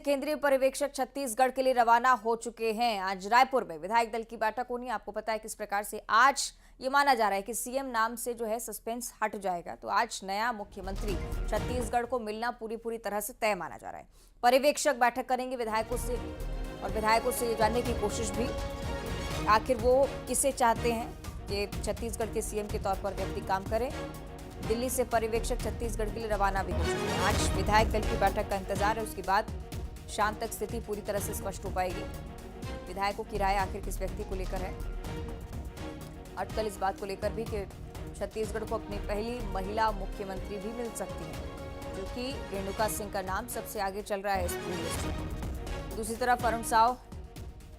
केंद्रीय पर्यवेक्षक छत्तीसगढ़ के लिए रवाना हो चुके हैं। आज रायपुर में विधायक दल की बैठक होनी है। आपको पता है किस प्रकार से आज ये माना जा रहा है कि सीएम नाम से जो है सस्पेंस हट जाएगा। तो आज नया मुख्यमंत्री छत्तीसगढ़ को मिलना पूरी तरह से तय माना जा रहा है। पर्यवेक्षक बैठक करेंगे विधायकों से और विधायकों से ये जानने की कोशिश भी आखिर वो किसे चाहते हैं कि छत्तीसगढ़ के सीएम के तौर पर व्यक्ति काम करे। दिल्ली से पर्यवेक्षक छत्तीसगढ़ के लिए रवाना भी हो चुके हैं। आज विधायक दल की बैठक का इंतजार है। उसके बाद शाम तक स्थिति पूरी तरह से स्पष्ट हो पाएगी। विधायकों की राय आखिर किस व्यक्ति को लेकर है। अटकल इस बात को लेकर भी कि छत्तीसगढ़ को अपनी पहली महिला मुख्यमंत्री भी मिल सकती है, जो कि रेणुका सिंह का नाम सबसे आगे चल रहा है इस पूरी लिस्ट में। दूसरी तरफ अरुण साव,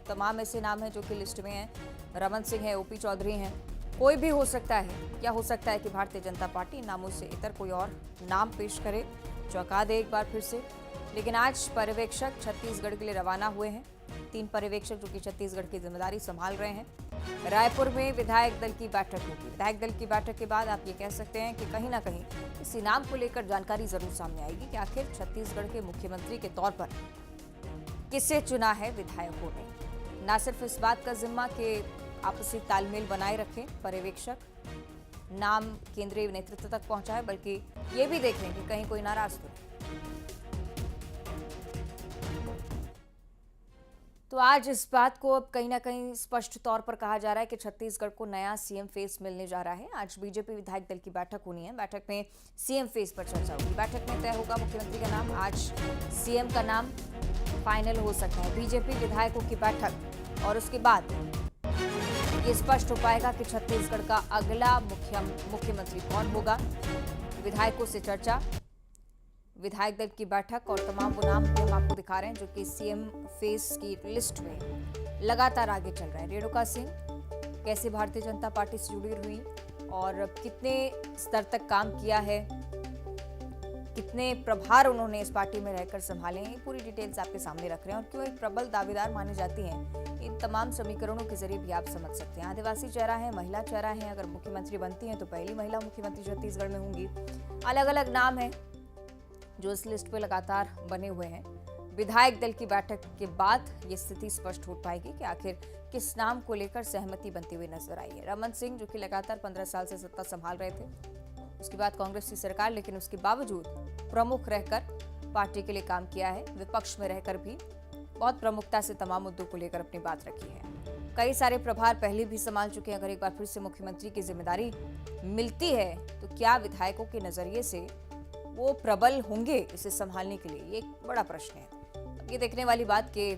तमाम ऐसे नाम हैं जो कि लिस्ट में हैं। रमन सिंह है, ओपी चौधरी हैं, कोई भी हो सकता है। क्या हो सकता है कि भारतीय जनता पार्टी इन नामों से इतर कोई और नाम पेश करे, चौंका दे एक बार फिर से। लेकिन आज पर्यवेक्षक छत्तीसगढ़ के लिए रवाना हुए हैं। 3 पर्यवेक्षक जो कि छत्तीसगढ़ की जिम्मेदारी संभाल रहे हैं। रायपुर में विधायक दल की बैठक होगी। विधायक दल की बैठक के बाद आप ये कह सकते हैं कि कहीं ना कहीं इसी नाम को लेकर जानकारी जरूर सामने आएगी कि आखिर छत्तीसगढ़ के मुख्यमंत्री के तौर पर किसे चुना है विधायकों ने। न सिर्फ इस बात का जिम्मा कि आपसी तालमेल बनाए रखें, पर्यवेक्षक नाम केंद्रीय नेतृत्व तक पहुंचा है, बल्कि ये भी देख लें कि कहीं कोई नाराज तो नहीं। तो आज इस बात को अब कहीं ना कहीं स्पष्ट तौर पर कहा जा रहा है कि छत्तीसगढ़ को नया सीएम फेस मिलने जा रहा है। आज बीजेपी विधायक दल की बैठक होनी है। बैठक में सीएम फेस पर चर्चा होगी। बैठक में तय होगा मुख्यमंत्री का नाम। आज सीएम का नाम फाइनल हो सकता है। बीजेपी विधायकों की बैठक और उसके बाद ये स्पष्ट हो पाएगा कि छत्तीसगढ़ का अगला मुख्यमंत्री कौन होगा। विधायकों से चर्चा, विधायक दल की बैठक और तमाम वो नाम हम आपको दिखा रहे हैं जो कि सीएम फेस की लिस्ट में लगातार आगे चल रहा है। रेणुका सिंह कैसे भारतीय जनता पार्टी से जुड़ी हुई और कितने स्तर तक काम किया है, कितने प्रभार उन्होंने इस पार्टी में रहकर संभाले हैं, ये पूरी डिटेल्स आपके सामने रख रहे हैं। और क्यों एक प्रबल दावेदार मानी जाती हैं, इन तमाम समीकरणों के जरिए भी आप समझ सकते हैं। आदिवासी चेहरा है, महिला चेहरा है, अगर मुख्यमंत्री बनती हैं तो पहली महिला मुख्यमंत्री छत्तीसगढ़ में होंगी। अलग अलग नाम है जो इस लिस्ट पे लगातार बने हुए हैं। विधायक दल की बैठक के बाद ये स्थिति स्पष्ट हो पाएगी कि आखिर किस नाम को लेकर सहमति बनती हुई नजर आई है। रमन सिंह जो कि लगातार 15 साल से सत्ता संभाल रहे थे, उसके बाद कांग्रेस की सरकार, लेकिन उसके बावजूद प्रमुख रहकर पार्टी के लिए काम किया है। विपक्ष में रहकर भी बहुत प्रमुखता से तमाम मुद्दों को लेकर अपनी बात रखी है। कई सारे प्रभार पहले भी संभाल चुके हैं। अगर एक बार फिर से मुख्यमंत्री की जिम्मेदारी मिलती है तो क्या विधायकों के नजरिए से वो प्रबल होंगे इसे संभालने के लिए, ये एक बड़ा प्रश्न है। ये देखने वाली बात कि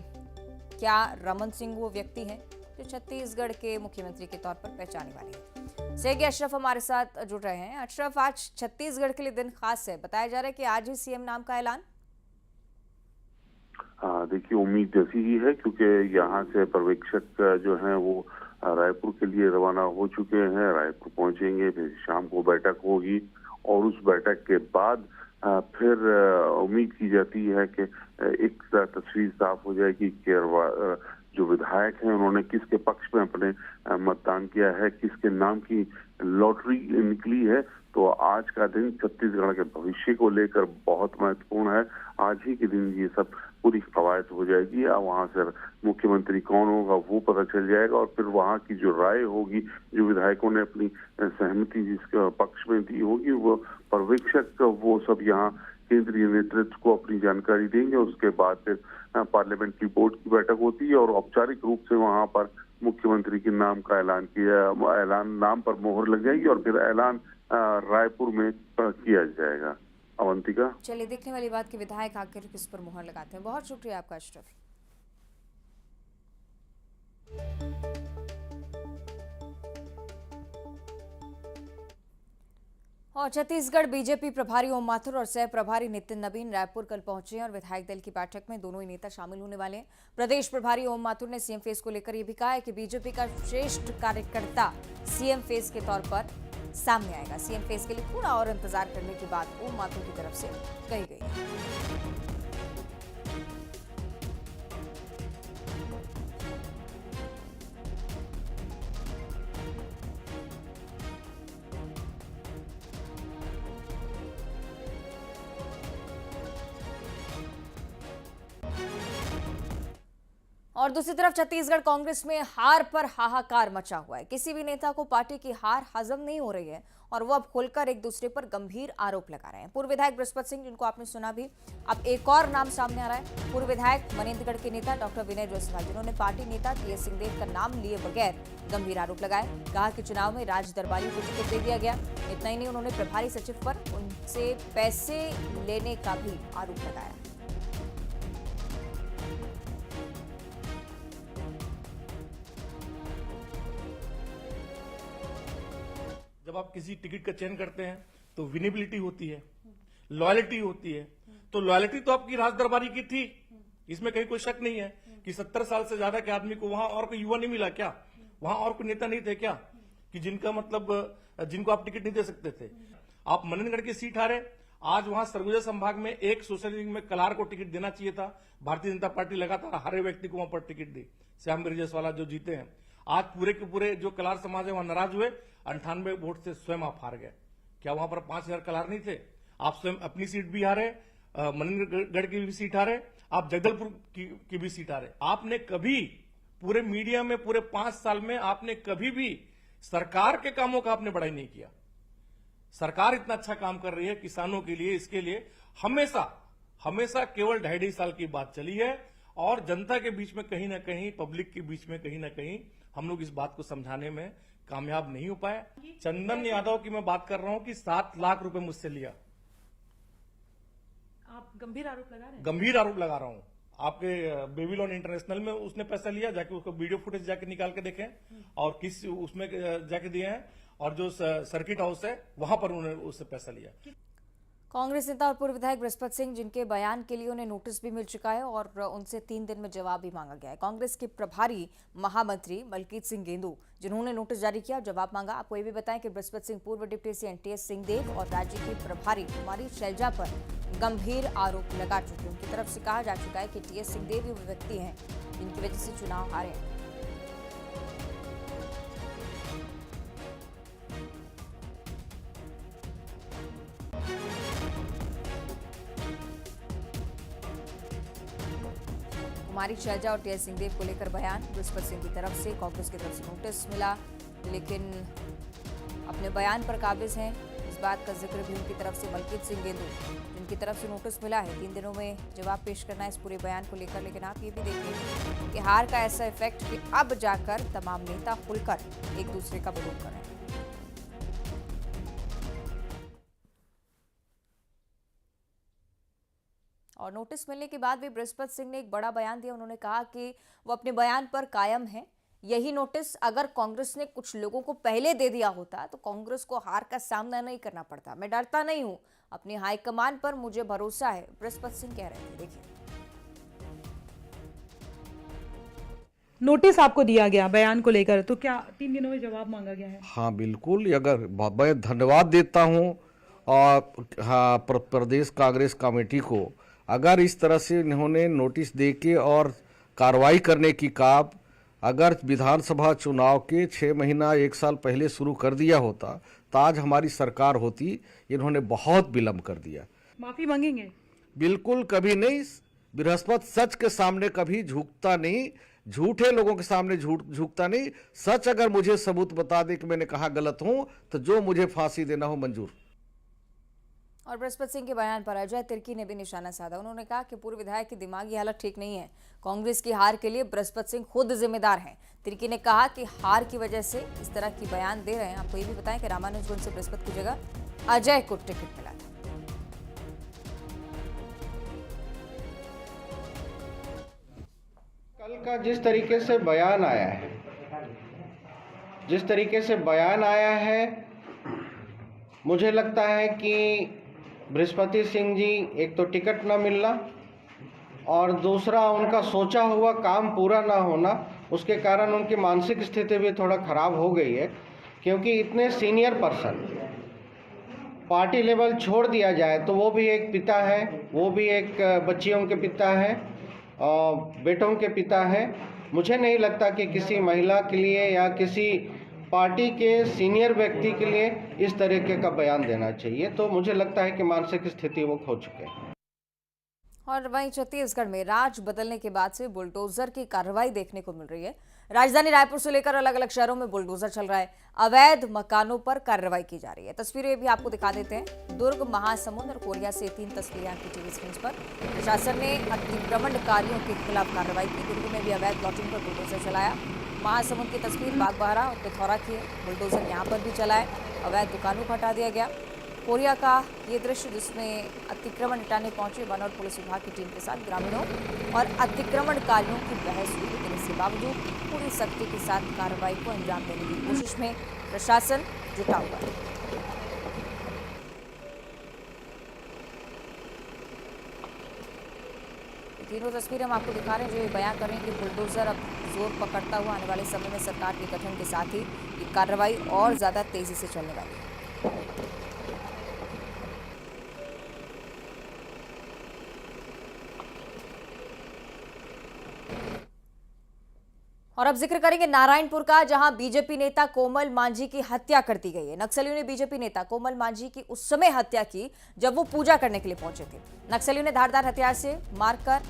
क्या रमन सिंह वो व्यक्ति हैं जो छत्तीसगढ़ के मुख्यमंत्री के तौर पर पहचाने वाले हैं। सहयोगी अशरफ हमारे साथ जुड़ रहे हैं। अशरफ, आज छत्तीसगढ़ के लिए दिन खास है, बताया जा रहा है कि आज ही सीएम नाम का ऐलान। हाँ, देखिए उम्मीद जैसी ही है, क्योंकि यहाँ से पर्यवेक्षक जो हैं वो रायपुर के लिए रवाना हो चुके हैं। रायपुर पहुंचेंगे, फिर शाम को बैठक होगी और उस बैठक के बाद फिर उम्मीद की जाती है कि एक तस्वीर साफ हो जाएगी कि जो विधायक हैं उन्होंने किसके पक्ष में अपने मतदान किया है, किसके नाम की लॉटरी निकली है। तो आज का दिन छत्तीसगढ़ के भविष्य को लेकर बहुत महत्वपूर्ण है। आज ही के दिन ये सब पूरी कवायद हो जाएगी। वहां से मुख्यमंत्री कौन होगा वो पता चल जाएगा और फिर वहां की जो राय होगी, जो विधायकों ने अपनी सहमति जिसके पक्ष में दी होगी, वो पर्यवेक्षक वो सब यहाँ केंद्रीय नेतृत्व को अपनी जानकारी देंगे। उसके बाद फिर पार्लियामेंट्री बोर्ड की बैठक होती है और औपचारिक रूप से वहां पर मुख्यमंत्री के नाम का ऐलान नाम पर मोहर लग जाएगी और फिर ऐलान रायपुर में किया जाएगा। अवंतिका, चलिए देखने वाली बात कि विधायक आखिर किस पर मोहर लगाते हैं। बहुत शुक्रिया आपका अशरफ। और छत्तीसगढ़ बीजेपी प्रभारी ओम माथुर और सह प्रभारी नितिन नवीन रायपुर कल पहुंचे हैं और विधायक दल की बैठक में दोनों ही नेता शामिल होने वाले हैं। प्रदेश प्रभारी ओम माथुर ने सीएम फेस को लेकर यह भी कहा है कि बीजेपी का श्रेष्ठ कार्यकर्ता सीएम फेस के तौर पर सामने आएगा। सीएम फेस के लिए थोड़ा और इंतजार करने की बात ओम माथुर की तरफ से कही गई है। और दूसरी तरफ छत्तीसगढ़ कांग्रेस में हार पर हाहाकार मचा हुआ है। किसी भी नेता को पार्टी की हार हजम नहीं हो रही है और वो अब खुलकर एक दूसरे पर गंभीर आरोप लगा रहे हैं। पूर्व विधायक बृहस्पति सिंह, जिनको आपने सुना भी, अब एक और नाम सामने आ रहा है। पूर्व विधायक मनेन्द्रगढ़ के नेता डॉक्टर विनय जायसवाल, जिन्होंने पार्टी नेता टीएस सिंहदेव का नाम लिए बगैर गंभीर आरोप लगाए। कहा कि चुनाव में राज दरबारी को टिकट दे दिया गया। इतना ही नहीं, उन्होंने प्रभारी सचिव पर उनसे पैसे लेने का भी आरोप लगाया। जब आप किसी टिकट का चयन करते हैं तो विनेबिलिटी होती है, लॉयल्टी होती है। तो लॉयल्टी तो आपकी राज दरबारी की थी, इसमें कहीं कोई शक नहीं है कि 70 साल से ज्यादा के आदमी को वहां और कोई युवा नहीं मिला क्या? वहां और कोई नेता नहीं थे क्या कि जिनका मतलब जिनको आप टिकट नहीं दे सकते थे? आप मनेन्द्रगढ़ की सीट हारे। आज वहां सरगुजा संभाग में एक सोसाइटी में कलार को टिकट देना चाहिए था। भारतीय जनता पार्टी लगातार हरे व्यक्ति को वहां पर टिकट दी। श्याम बिरजेसवाला जो जीते हैं, आज पूरे के पूरे जो कलार समाज है वहां नाराज हुए। 98 वोट से स्वयं आप हार गए। क्या वहां पर 5000 कलार नहीं थे? आप स्वयं अपनी सीट भी हारे, मनेन्द्रगढ़ की भी सीट हारे, आप जगदलपुर की भी सीट हारे। आपने कभी पूरे मीडिया में पूरे 5 साल में आपने कभी भी सरकार के कामों का आपने बड़ाई नहीं किया। सरकार इतना अच्छा काम कर रही है किसानों के लिए, इसके लिए हमेशा केवल 2.5 साल की बात चली है और जनता के बीच में कहीं ना कहीं, पब्लिक के बीच में कहीं ना कहीं हम लोग इस बात को समझाने में कामयाब नहीं हो पाए। चंदन यादव की मैं बात कर रहा हूं कि 7 लाख रुपए मुझसे लिया। आप गंभीर आरोप लगा रहे हैं? गंभीर आरोप लगा रहा हूं। आपके बेबीलोन इंटरनेशनल में उसने पैसा लिया, जाके उसको वीडियो फुटेज जाके निकाल के देखें और किस उसमें जाके दिए हैं, और जो सर्किट हाउस है वहां पर उन्होंने उससे पैसा लिया। कांग्रेस नेता और पूर्व विधायक बृहस्पति सिंह, जिनके बयान के लिए उन्हें नोटिस भी मिल चुका है और उनसे 3 दिन में जवाब भी मांगा गया है। कांग्रेस के प्रभारी महामंत्री मलकीत सिंह गेंदू, जिन्होंने नोटिस जारी किया, जवाब मांगा। आपको ये भी बताएं कि बृहस्पति सिंह पूर्व डिप्टी सीएम टीएस सिंहदेव और राज्य की प्रभारी कुमारी शैलजा पर गंभीर आरोप लगा चुके। उनकी तरफ से कहा जा चुका है कि टीएस सिंहदेव वो व्यक्ति हैं जिनकी वजह से चुनाव हारे हैं। कुमारी शैलजा और टीएस सिंहदेव को लेकर बयान। बृहस्पति सिंह की तरफ से, कांग्रेस की तरफ से नोटिस मिला, लेकिन अपने बयान पर काबिज हैं। इस बात का जिक्र भी उनकी तरफ से मलकीत सिंह गेंदू, जिनकी तरफ से नोटिस मिला है 3 दिनों में जवाब पेश करना है इस पूरे बयान को लेकर। लेकिन आप ये भी देखिए कि हार का ऐसा इफेक्ट कि अब जाकर तमाम नेता खुलकर एक दूसरे का विरोध कर रहे हैं। और नोटिस मिलने के बाद भी बृहस्पति सिंह ने एक बड़ा बयान दिया। उन्होंने कहा कि वो अपने बयान पर कायम है। यही नोटिस अगर कांग्रेस ने कुछ लोगों को पहले दे दिया होता तो कांग्रेस को हार का सामना नहीं करना पड़ता। मैं डरता नहीं हूं, अपनी हाईकमान पर मुझे भरोसा है, बृहस्पति सिंह कह रहे थे। देखिए, नोटिस आपको दिया गया बयान को लेकर, तो क्या 3 दिनों में जवाब मांगा गया है? हाँ बिल्कुल, अगर मैं धन्यवाद देता हूँ और हाँ प्रदेश कांग्रेस कमेटी को, अगर इस तरह से इन्होंने नोटिस देके और कार्रवाई करने की काम अगर विधानसभा चुनाव के 6 महीना 1 साल पहले शुरू कर दिया होता तो आज हमारी सरकार होती। इन्होंने बहुत विलम्ब कर दिया। माफी मांगेंगे? बिल्कुल कभी नहीं। बृहस्पति सच के सामने कभी झुकता नहीं, झूठे लोगों के सामने झुकता नहीं। सच अगर मुझे सबूत बता दे कि मैंने कहा गलत हूं तो जो मुझे फांसी देना हो मंजूर। और बृहस्पति सिंह के बयान पर अजय तिर्की ने भी निशाना साधा। उन्होंने कहा कि पूर्व विधायक की दिमागी हालत ठीक नहीं है। कांग्रेस की हार के लिए बृहस्पति सिंह खुद जिम्मेदार हैं। तिर्की ने कहा कि हार की वजह से इस तरह की बयान दे रहे हैं। आपको ये भी बताएं कि रामानुजगंज से बृहस्पति की जगह अजय को टिकट मिला था। कल का जिस तरीके से बयान आया है, मुझे लगता है कि बृहस्पति सिंह जी एक तो टिकट न मिलना और दूसरा उनका सोचा हुआ काम पूरा ना होना, उसके कारण उनकी मानसिक स्थिति भी थोड़ा खराब हो गई है। क्योंकि इतने सीनियर पर्सन पार्टी लेवल छोड़ दिया जाए तो वो भी एक पिता है, वो भी एक बच्चियों के पिता है और बेटों के पिता है। मुझे नहीं लगता कि किसी महिला के लिए या किसी पार्टी के सीनियर व्यक्ति के लिए इस तरीके का बयान देना चाहिए। तो मुझे लगता है कि मानसिक स्थिति वो खो चुके हैं। और वहीं छत्तीसगढ़ में राज बदलने के बाद से बुलडोजर की कार्रवाई देखने को मिल रही है। राजधानी रायपुर से लेकर अलग अलग शहरों में बुलडोजर चल रहा है। अवैध मकानों पर कार्रवाई की जा रही है। तस्वीरें भी आपको दिखा देते हैं। दुर्ग, महासमुंद और कोरिया से 3 तस्वीरें आपकी टीवी स्क्रीन पर। प्रशासन ने अतिक्रमणकारियों के खिलाफ कार्रवाई की। दुर्ग में भी अवैध प्लॉटिंग पर बुलडोजर चलाया। महासमुंद की तस्वीर बागबाहरा और पिथौरा की है। बुलडोजर यहाँ पर भी चला है। अवैध दुकानों को हटा दिया गया। कोरिया का ये दृश्य जिसमें अतिक्रमण हटाने पहुंचे वन और पुलिस विभाग की टीम के साथ ग्रामीणों और अतिक्रमणकारियों की बहस हुई, लेकिन इसके बावजूद पूरी सख्ती के साथ कार्रवाई को अंजाम देने की कोशिश में प्रशासन जुटा हुआ है। तीनों तस्वीरें हम आपको दिखा रहे हैं जो ये बयां कर रहे हैं कि बुलडोजर अब जोर पकड़ता हुआ आने वाले समय में सरकार के गठन के साथ ही ये कार्रवाई और ज्यादा तेजी से चलने वाली है। और अब जिक्र करेंगे नारायणपुर का, जहां बीजेपी नेता कोमल मांझी की हत्या कर दी गई है। नक्सलियों ने बीजेपी नेता कोमल मांझी की उस समय हत्या की जब वो पूजा करने के लिए पहुंचे थे। नक्सलियों ने धारदार हथियार से मारकर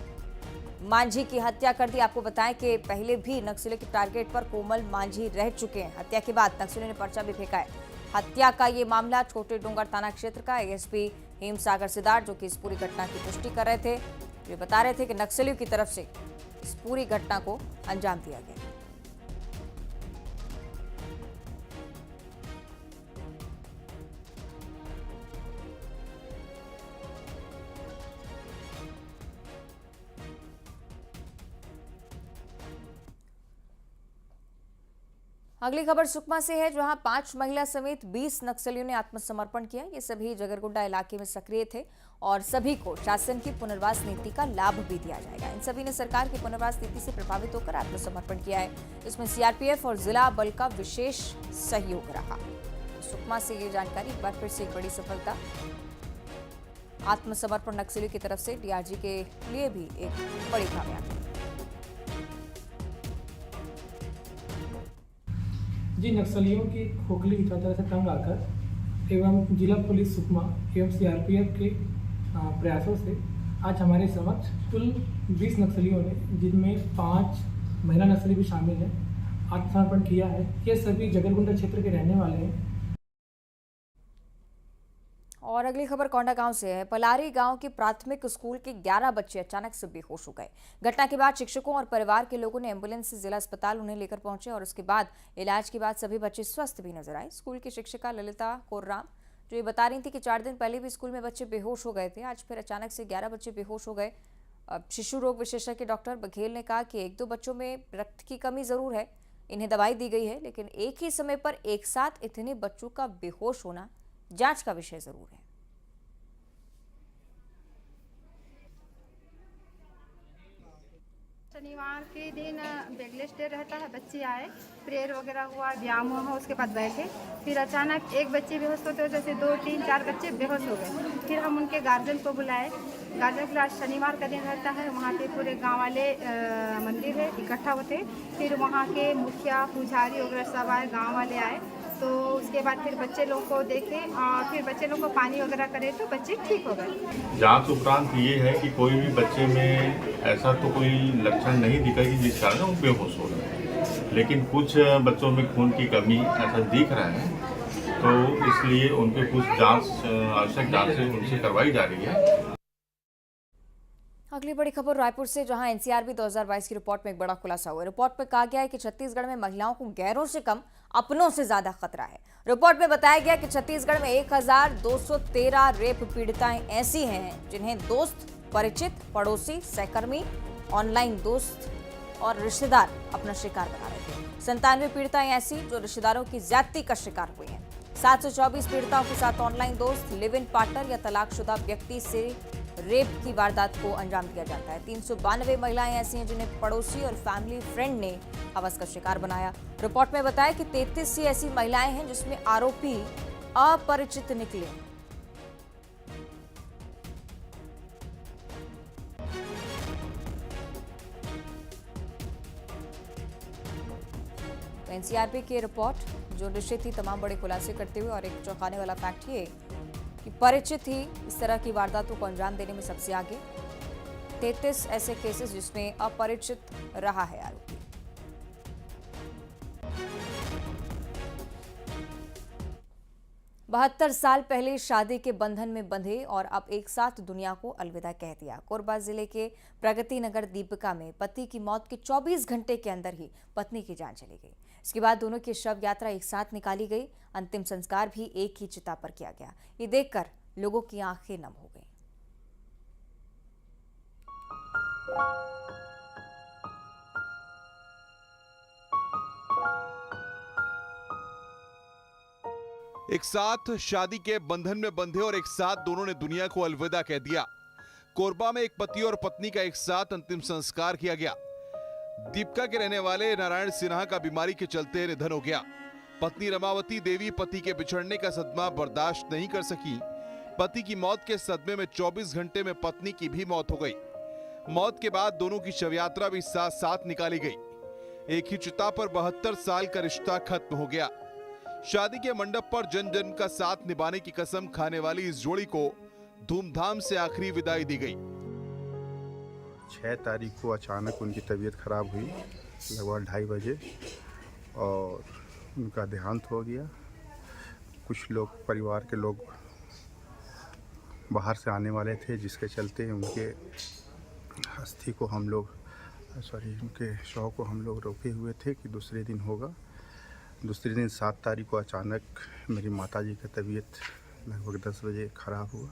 मांझी की हत्या कर दी। आपको बताएं कि पहले भी नक्सलियों के टारगेट पर कोमल मांझी रह चुके हैं। हत्या के बाद नक्सलियों ने पर्चा भी फेंका है। हत्या का ये मामला छोटे डूंगर थाना क्षेत्र का एएसपी हेमसागर सिद्धार्थ, जो कि इस पूरी घटना की पुष्टि कर रहे थे, वे बता रहे थे कि नक्सलियों की तरफ से इस पूरी घटना को अंजाम दिया गया। अगली खबर सुकमा से है, जहां 5 महिला समेत 20 नक्सलियों ने आत्मसमर्पण किया। ये सभी जगरगुंडा इलाके में सक्रिय थे और सभी को शासन की पुनर्वास नीति का लाभ भी दिया जाएगा। इन सभी ने सरकार की पुनर्वास नीति से प्रभावित होकर आत्मसमर्पण किया है। इसमें सीआरपीएफ और जिला बल का विशेष सहयोग रहा। सुकमा से ये जानकारी एक बार फिर से एक बड़ी सफलता। आत्मसमर्पण नक्सलियों की तरफ से डीआरजी के लिए भी एक बड़ी कामयाबी। जी, नक्सलियों की खोखली विचारधारा से तंग आकर एवं जिला पुलिस सुकमा एवं सीआरपीएफ के प्रयासों से आज हमारे समक्ष कुल 20 नक्सलियों ने, जिनमें 5 महिला नक्सली भी शामिल हैं, आत्मसमर्पण किया है। ये सभी जगरगुंडा क्षेत्र के रहने वाले हैं। और अगली खबर कोंडा गांव से है। पलारी गांव के प्राथमिक स्कूल के 11 बच्चे अचानक से बेहोश हो गए। घटना के बाद शिक्षकों और परिवार के लोगों ने एम्बुलेंस से जिला अस्पताल उन्हें लेकर पहुंचे और उसके बाद इलाज के बाद सभी बच्चे स्वस्थ भी नजर आए। स्कूल की शिक्षिका ललिता कोर्राम जो ये बता रही थी कि 4 दिन पहले भी स्कूल में बच्चे बेहोश हो गए थे, आज फिर अचानक से 11 बच्चे बेहोश हो गए। शिशु रोग विशेषज्ञ डॉक्टर बघेल ने कहा कि 1-2 बच्चों में रक्त की कमी जरूर है, इन्हें दवाई दी गई है, लेकिन एक ही समय पर एक साथ इतने बच्चों का बेहोश होना जांच का विषय जरूर है। शनिवार के दिन बैगलेस डे रहता है, बच्चे आए, प्रेयर वगैरह हुआ, व्यायाम हुआ, उसके बाद बैठे, फिर अचानक एक बच्चे बेहोश होते हो, जैसे 2, 3, 4 बच्चे बेहोश हो गए। फिर हम उनके गार्जियन को बुलाए। गार्जियन के आज शनिवार का दिन रहता है, वहाँ पे पूरे गांव वाले मंदिर है इकट्ठा होते, फिर वहाँ के मुखिया पुजारी वगैरह सब आए, गाँव वाले आए। तो उसके बाद फिर बच्चे लोग को देखे और फिर बच्चे लोग को पानी वगैरह करे तो बच्चे ठीक हो गए। जांच उपरांत ये है कि कोई भी बच्चे में ऐसा तो कोई लक्षण नहीं दिखा कि जिस कारण वो बेहोश हो रहे, लेकिन कुछ बच्चों में खून की कमी ऐसा दिख रहा है, तो इसलिए उनके कुछ जांच आवश्यक जांच उनसे करवाई जा रही है। अगली बड़ी खबर रायपुर से, जहां एनसीआरबी 2022 की रिपोर्ट में एक बड़ा खुलासा हुआ। रिपोर्ट में कहा गया है कि छत्तीसगढ़ में महिलाओं को गैरों से कम अपनों से ज्यादा खतरा है। रिपोर्ट में बताया गया कि छत्तीसगढ़ में 1213 रेप पीड़िताएं ऐसी हैं जिन्हें दोस्त, परिचित, पड़ोसी, सहकर्मी, ऑनलाइन दोस्त और रिश्तेदार अपना शिकार बना रहे थे। 97 पीड़िताएं ऐसी जो रिश्तेदारों की ज्यादती का शिकार हुई हैं। 724 पीड़िताओं के साथ ऑनलाइन दोस्त, लिव इन पार्टनर या तलाकशुदा व्यक्ति से रेप की वारदात को अंजाम दिया जाता है। 392 महिलाएं ऐसी हैं जिन्हें पड़ोसी और फैमिली फ्रेंड ने हवस का शिकार बनाया। रिपोर्ट में बताया कि 33 ऐसी महिलाएं हैं जिसमें आरोपी अपरिचित निकले। एनसीआरबी की रिपोर्ट जो निश्चित ही तमाम बड़े खुलासे करते हुए, और एक चौंकाने वाला फैक्ट ये कि परिचित ही इस तरह की वारदातों को अंजाम देने में सबसे आगे। 33 ऐसे केसेस जिसमें अपरिचित रहा है आरोपी। बहत्तर साल पहले शादी के बंधन में बंधे और अब एक साथ दुनिया को अलविदा कह दिया। कोरबा जिले के प्रगति नगर दीपिका में पति की मौत के 24 घंटे के अंदर ही पत्नी की जान चली गई। इसके बाद दोनों की शव यात्रा एक साथ निकाली गई। अंतिम संस्कार भी एक ही चिता पर किया गया। ये देखकर लोगों की आंखें नम हो गई। एक साथ शादी के बंधन में बंधे और एक साथ दोनों ने दुनिया को अलविदा कह दिया। कोरबा में एक पति और पत्नी का एक साथ अंतिम संस्कार किया गया। दीपिका के रहने वाले नारायण सिन्हा का बीमारी के चलते निधन हो गया। पत्नी रमावती देवी पति के बिछड़ने का सदमा बर्दाश्त नहीं कर सकी। पति की मौत के सदमे में 24 घंटे में पत्नी की भी मौत हो गई। मौत के बाद दोनों की शव यात्रा भी साथ साथ निकाली गई। एक ही चिता पर 72 साल का रिश्ता खत्म हो गया। शादी के मंडप पर जन जन का साथ निभाने की कसम खाने वाली इस जोड़ी को धूमधाम से आखिरी विदाई दी गई। 6 तारीख को अचानक उनकी तबीयत खराब हुई, लगभग 2:30 बजे, और उनका देहांत हो गया। कुछ लोग, परिवार के लोग बाहर से आने वाले थे, जिसके चलते उनके अस्थि को हम लोग उनके शव को हम लोग रोके हुए थे कि दूसरे दिन होगा। दूसरे दिन 7 तारीख को अचानक मेरी माताजी की तबीयत लगभग 10 बजे ख़राब हुआ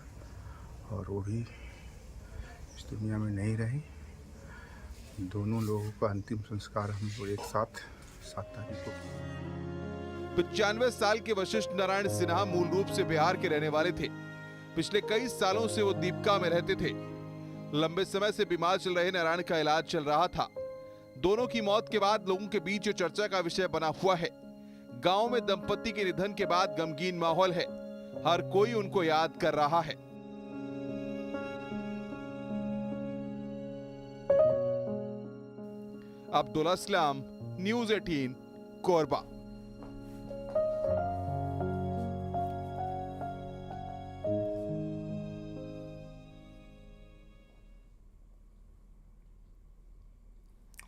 और वो भी इस दुनिया में नहीं रही। दोनों लोगों का अंतिम संस्कार हम लोग एक साथ 7 तारीख को। 95 साल के वशिष्ठ नारायण सिन्हा मूल रूप से बिहार के रहने वाले थे। पिछले कई सालों से वो दीपिका में रहते थे। लंबे समय से बीमार चल रहे नारायण का इलाज चल रहा था। दोनों की मौत के बाद लोगों के बीच चर्चा का विषय बना हुआ है। गांव में दंपति के निधन के बाद गमगीन माहौल है। हर कोई उनको याद कर रहा है। Abdul Aslam, news 18, Korba.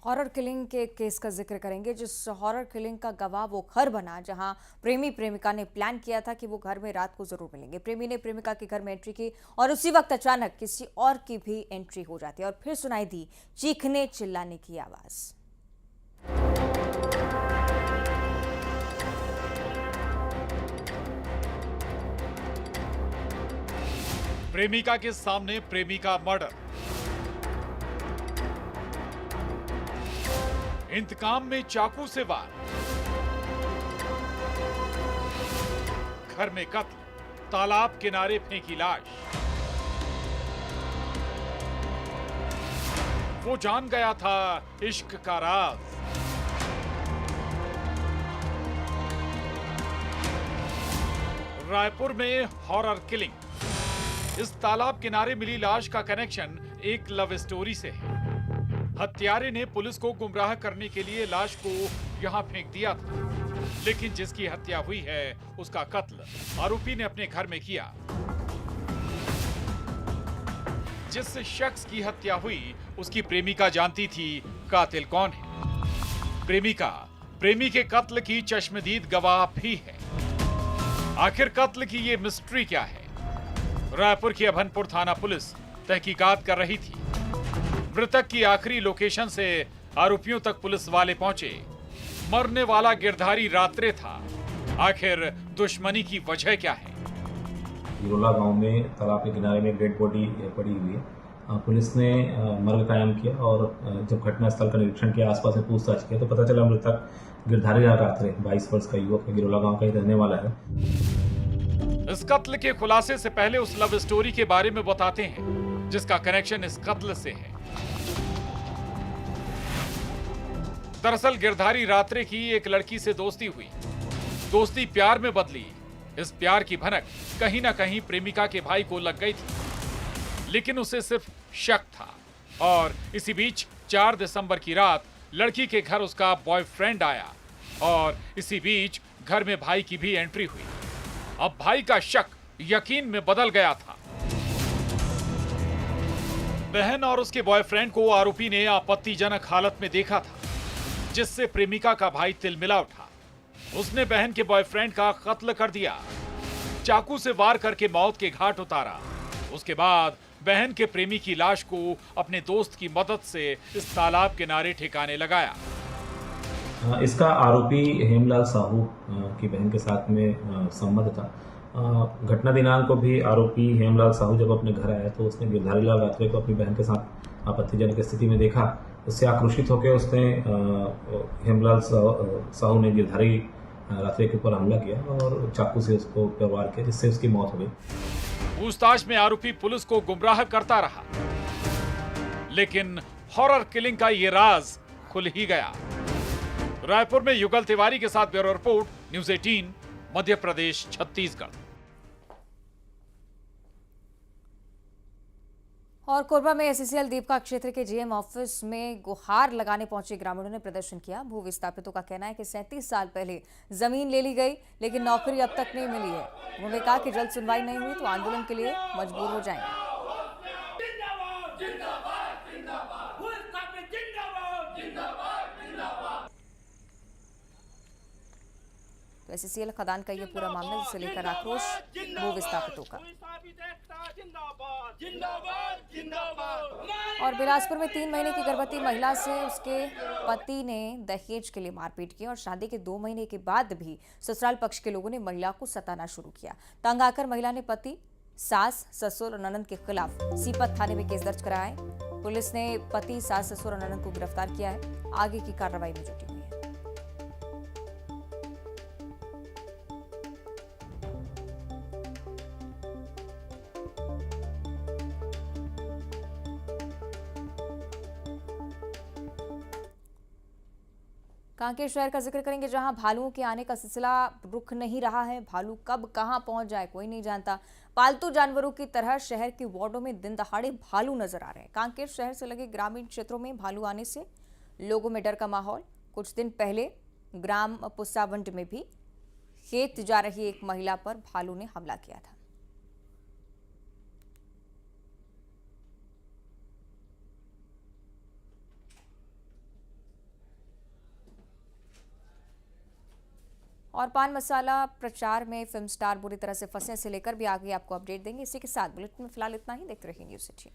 Horror killing के केस का जिक्र करेंगे। जिस हॉरर किलिंग का गवाह वो घर बना जहां प्रेमी प्रेमिका ने प्लान किया था कि वो घर में रात को जरूर मिलेंगे। प्रेमी ने प्रेमिका के घर में एंट्री की और उसी वक्त अचानक किसी और की भी एंट्री हो जाती है और फिर सुनाई दी चीखने चिल्लाने की आवाज। प्रेमिका के सामने प्रेमिका मर्डर। इंतकाम में चाकू से वार। घर में कत्ल, तालाब किनारे फेंकी लाश। वो जान गया था इश्क का राज। रायपुर में हॉरर किलिंग। इस तालाब किनारे मिली लाश का कनेक्शन एक लव स्टोरी से है। हत्यारे ने पुलिस को गुमराह करने के लिए लाश को यहां फेंक दिया था, लेकिन जिसकी हत्या हुई है उसका कत्ल आरोपी ने अपने घर में किया। जिस शख्स की हत्या हुई उसकी प्रेमिका जानती थी कातिल कौन है। प्रेमिका प्रेमी के कत्ल की चश्मदीद गवाह भी है। आखिर कत्ल की ये मिस्ट्री क्या है? रायपुर की अभनपुर थाना पुलिस तहकीकात कर रही थी। मृतक की आखिरी लोकेशन से आरोपियों तक पुलिस वाले पहुंचे। मरने वाला गिरधारी रात्रे था। आखिर दुश्मनी की वजह क्या है? गिरोला गांव में तालाब के किनारे में डेड बॉडी पड़ी हुई है। पुलिस ने मर्ग कायम किया और जब घटनास्थल का निरीक्षण किया, आसपास में पूछताछ किया, तो पता चला मृतक गिरधारी रात्रे 22 वर्ष का युवक गिरोला गांव का ही रहने वाला है। इस कत्ल के खुलासे से पहले उस लव स्टोरी के बारे में बताते हैं जिसका कनेक्शन इस कत्ल से है। दरअसल गिरधारी रात्रे की एक लड़की से दोस्ती हुई। दोस्ती प्यार में बदली। इस प्यार की भनक कहीं ना कहीं प्रेमिका के भाई को लग गई थी, लेकिन उसे सिर्फ शक था। और इसी बीच 4 दिसंबर की रात लड़की के घर उसका बॉयफ्रेंड आया और इसी बीच घर में भाई की भी एंट्री हुई। अब भाई का शक यकीन में बदल गया था। बहन और उसके बॉयफ्रेंड को आरोपी ने आपत्तिजनक हालत में देखा था, जिससे प्रेमिका का भाई तिलमिला उठा। उसने बहन के बॉयफ्रेंड का कत्ल कर दिया, चाकू से वार करके मौत के घाट उतारा। उसके बाद बहन के प्रेमी की लाश को अपने दोस्त की मदद से इस तालाब किनारे ठिकाने लगाया। इसका आरोपी हेमलाल साहू की बहन के साथ में संबंध था। घटना दिनांक को भी आरोपी हेमलाल साहू जब अपने घर आया तो उसने गिरधारी लाल रात्रे को अपनी बहन के साथ आपत्तिजनक स्थिति में देखा। उससे आक्रोशित होकर उसने हेमलाल साहू ने गिरधारी रात्रे के ऊपर हमला किया और चाकू से उसको वार किया, जिससे उसकी मौत हो गई। पूछताछ में आरोपी पुलिस को गुमराह करता रहा, लेकिन हॉरर किलिंग का ये राज खुल ही गया। रायपुर में युगल तिवारी के साथ bureau report, news 18, Madhya Pradesh, Chhattisgarh. और कोरबा में एससीएल दीपका क्षेत्र के जीएम ऑफिस में गुहार लगाने पहुंचे ग्रामीणों ने प्रदर्शन किया। भू विस्थापितों का कहना है कि 37 साल पहले जमीन ले ली गई, लेकिन नौकरी अब तक नहीं मिली है। उन्होंने कहा कि जल्द सुनवाई नहीं हुई तो आंदोलन के लिए मजबूर हो जाएंगे। तो एससीएल खदान का ये पूरा मामला, जिसे लेकर आक्रोश भू विस्थापितों का। और बिलासपुर में 3 महीने की गर्भवती महिला से उसके पति ने दहेज के लिए मारपीट की और शादी के 2 महीने के बाद भी ससुराल पक्ष के लोगों ने महिला को सताना शुरू किया। तंग आकर महिला ने पति, सास, ससुर और ननंद के खिलाफ सीपत थाने में केस दर्ज कराया है। पुलिस ने पति, सास, ससुर और ननंद को गिरफ्तार किया है। आगे की कार्रवाई में जुटी हुई है। कांकेर शहर का जिक्र करेंगे, जहां भालुओं के आने का सिलसिला रुक नहीं रहा है। भालू कब कहां पहुंच जाए कोई नहीं जानता। पालतू जानवरों की तरह शहर के वार्डों में दिन दहाड़े भालू नजर आ रहे हैं। कांकेर शहर से लगे ग्रामीण क्षेत्रों में भालू आने से लोगों में डर का माहौल। कुछ दिन पहले ग्राम पुस्सावंड में भी खेत जा रही एक महिला पर भालू ने हमला किया था। और पान मसाला प्रचार में फिल्म स्टार बुरी तरह से फंसे से लेकर भी आगे आपको अपडेट देंगे। इसी के साथ बुलेटिन में फिलहाल इतना ही। देखते रहिए न्यूज़ 18।